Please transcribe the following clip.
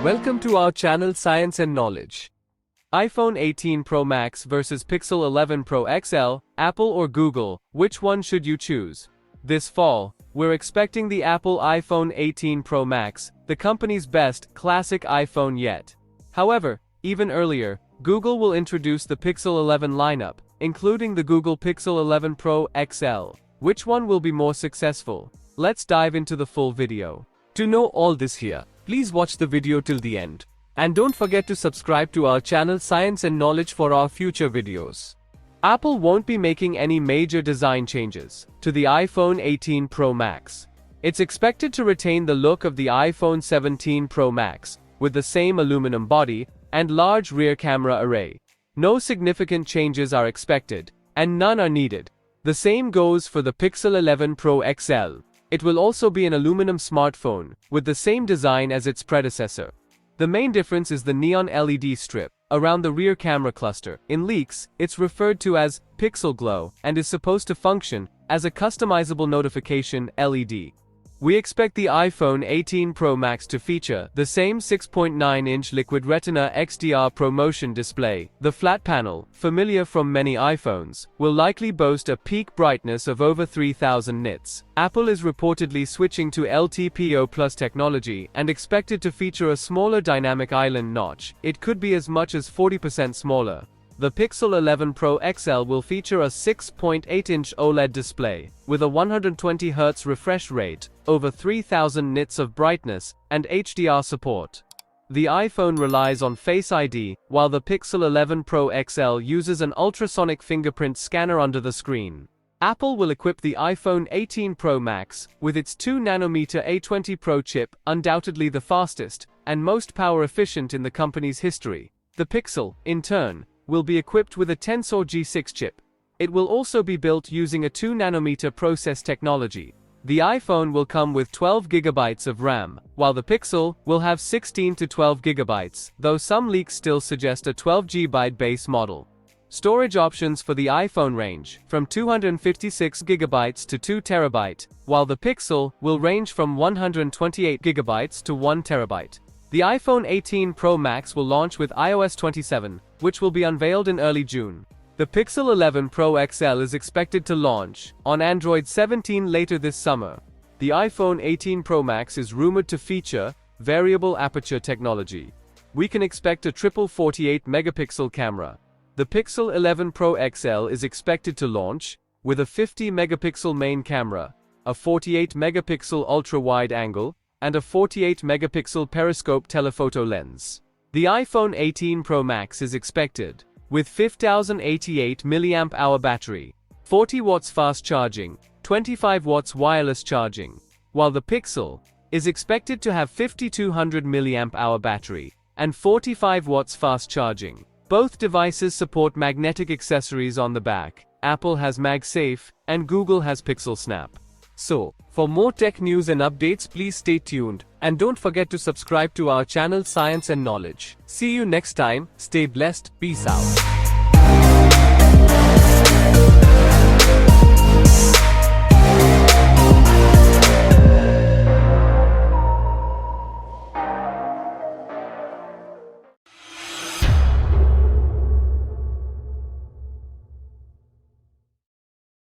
Welcome to our channel Science and Knowledge. iPhone 18 Pro Max versus Pixel 11 Pro XL, Apple or Google, which one should you choose? This fall, we're expecting the Apple iPhone 18 Pro Max, the company's best classic iPhone yet. However, even earlier, Google will introduce the Pixel 11 lineup, including the Google Pixel 11 Pro XL. Which one will be more successful? Let's dive into the full video. To know all this here, please watch the video till the end. And don't forget to subscribe to our channel Science and Knowledge for our future videos. Apple won't be making any major design changes to the iPhone 18 Pro Max. It's expected to retain the look of the iPhone 17 Pro Max, with the same aluminum body and large rear camera array. No significant changes are expected, and none are needed. The same goes for the Pixel 11 Pro XL. It will also be an aluminum smartphone, with the same design as its predecessor. The main difference is the neon LED strip around the rear camera cluster. In leaks, it's referred to as Pixel Glow and is supposed to function as a customizable notification LED. We expect the iPhone 18 Pro Max to feature the same 6.9-inch Liquid Retina XDR ProMotion display. The flat panel, familiar from many iPhones, will likely boast a peak brightness of over 3000 nits. Apple is reportedly switching to LTPO Plus technology and expected to feature a smaller dynamic island notch. It could be as much as 40% smaller. The Pixel 11 Pro XL will feature a 6.8-inch OLED display, with a 120Hz refresh rate, over 3000 nits of brightness, and HDR support. The iPhone relies on Face ID, while the Pixel 11 Pro XL uses an ultrasonic fingerprint scanner under the screen. Apple will equip the iPhone 18 Pro Max with its 2nm A20 Pro chip, undoubtedly the fastest and most power-efficient in the company's history. The Pixel, in turn, will be equipped with a Tensor G6 chip. It will also be built using a 2nm process technology. The iPhone will come with 12GB of RAM, while the Pixel will have 16 to 12GB, though some leaks still suggest a 12GB base model. Storage options for the iPhone range from 256GB to 2TB, while the Pixel will range from 128GB to 1TB. The iPhone 18 Pro Max will launch with iOS 27, which will be unveiled in early June. The Pixel 11 Pro XL is expected to launch on Android 17 later this summer. The iPhone 18 Pro Max is rumored to feature variable aperture technology. We can expect a triple 48-megapixel camera. The Pixel 11 Pro XL is expected to launch with a 50-megapixel main camera, a 48-megapixel ultra-wide angle, and a 48-megapixel periscope telephoto lens. The iPhone 18 Pro Max is expected with 5088 mAh battery, 40 watts fast charging, 25 watts wireless charging, while the Pixel is expected to have 5200 mAh battery and 45 watts fast charging. Both devices support magnetic accessories on the back. Apple has MagSafe and Google has Pixel Snap. So, for more tech news and updates, please stay tuned, and don't forget to subscribe to our channel Science and Knowledge. See you next time, stay blessed, peace out.